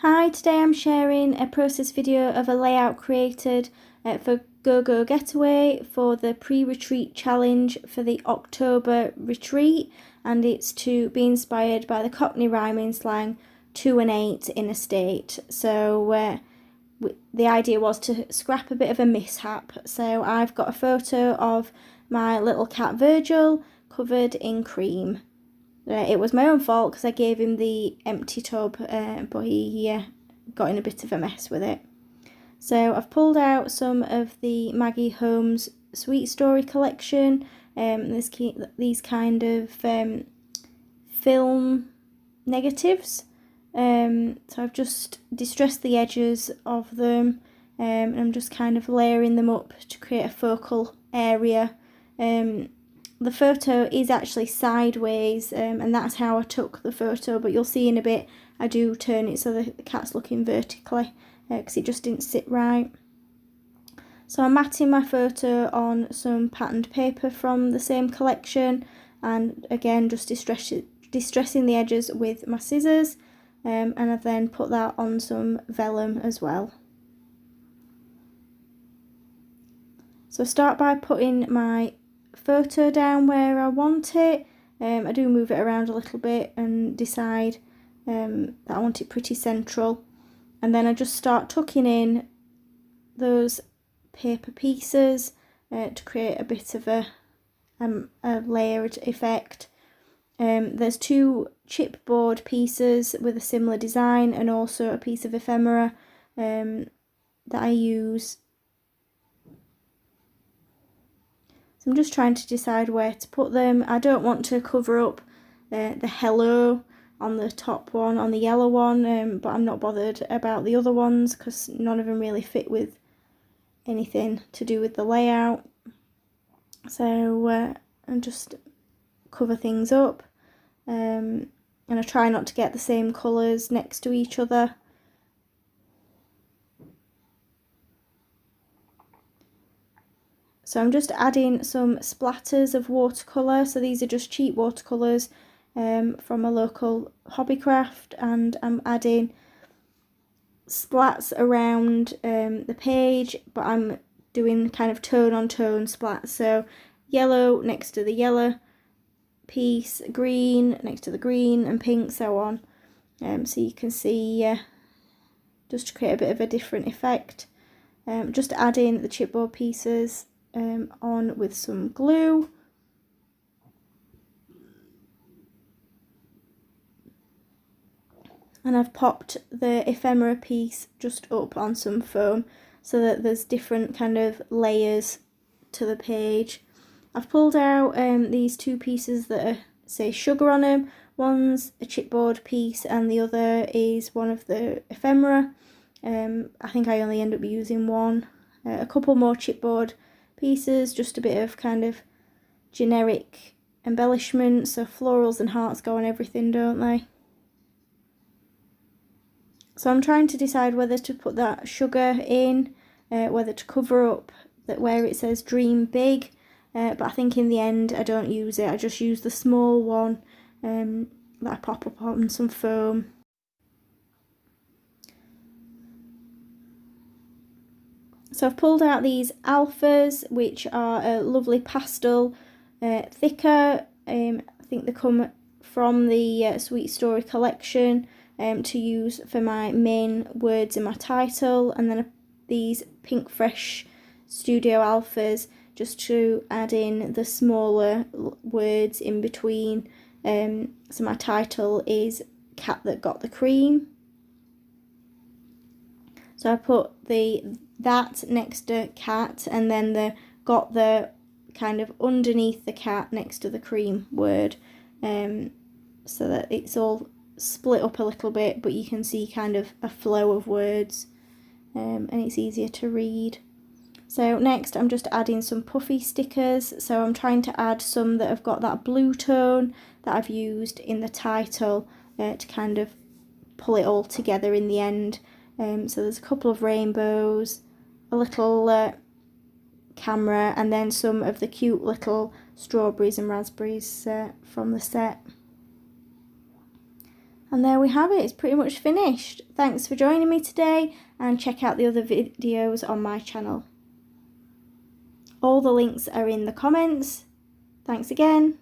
Hi, today I'm sharing a process video of a layout created for GoGo Getaway for the pre-retreat challenge for the October retreat, and it's to be inspired by the cockney rhyming slang 2 and 8 in a state. So the idea was to scrap a bit of a mishap. So I've got a photo of my little cat Virgil covered in cream. It was my own fault because I gave him the empty tub, but he got in a bit of a mess with it. So I've pulled out some of the Maggie Holmes Sweet Story collection, these kind of film negatives. So I've just distressed the edges of them, and I'm just kind of layering them up to create a focal area. The photo is actually sideways, and that's how I took the photo, but you'll see in a bit I do turn it so the cat's looking vertically because it just didn't sit right. So I'm matting my photo on some patterned paper from the same collection, and again just distressing the edges with my scissors, and I've then put that on some vellum as well. So I start by putting my photo down where I want it. I do move it around a little bit and decide that I want it pretty central, and then I just start tucking in those paper pieces to create a bit of a layered effect. There's two chipboard pieces with a similar design and also a piece of ephemera that I use. I'm just trying to decide where to put them. I don't want to cover up the hello on the top one, on the yellow one, but I'm not bothered about the other ones because none of them really fit with anything to do with the layout. So I just cover things up, and I try not to get the same colours next to each other. So I'm just adding some splatters of watercolour. So these are just cheap watercolours from a local hobbycraft, and I'm adding splats around the page, but I'm doing kind of tone on tone splats. So yellow next to the yellow piece, green next to the green, and pink, so on. So you can see just to create a bit of a different effect. Just adding the chipboard pieces on with some glue. And I've popped the ephemera piece just up on some foam so that there's different kind of layers to the page. I've pulled out these two pieces that say sugar on them. One's a chipboard piece and the other is one of the ephemera. I think I only end up using one. A couple more chipboard pieces, just a bit of kind of generic embellishment, so florals and hearts go on everything, don't they? So I'm trying to decide whether to put that sugar in, whether to cover up that where it says dream big, but I think in the end I don't use it. I just use the small one that I pop up on some foam. So I've pulled out these alphas, which are a lovely pastel, thicker. I think they come from the Sweet Story collection to use for my main words in my title, and then these Pink Fresh Studio alphas just to add in the smaller words in between. So my title is Cat That Got the Cream. So I put that next to cat, and then the got the kind of underneath the cat next to the cream word, so that it's all split up a little bit, but you can see kind of a flow of words, and it's easier to read. So next I'm just adding some puffy stickers. So I'm trying to add some that have got that blue tone that I've used in the title to kind of pull it all together in the end. So there's a couple of rainbows, a little camera, and then some of the cute little strawberries and raspberries from the set. And there we have it, it's pretty much finished. Thanks for joining me today, and check out the other videos on my channel. All the links are in the comments. Thanks again.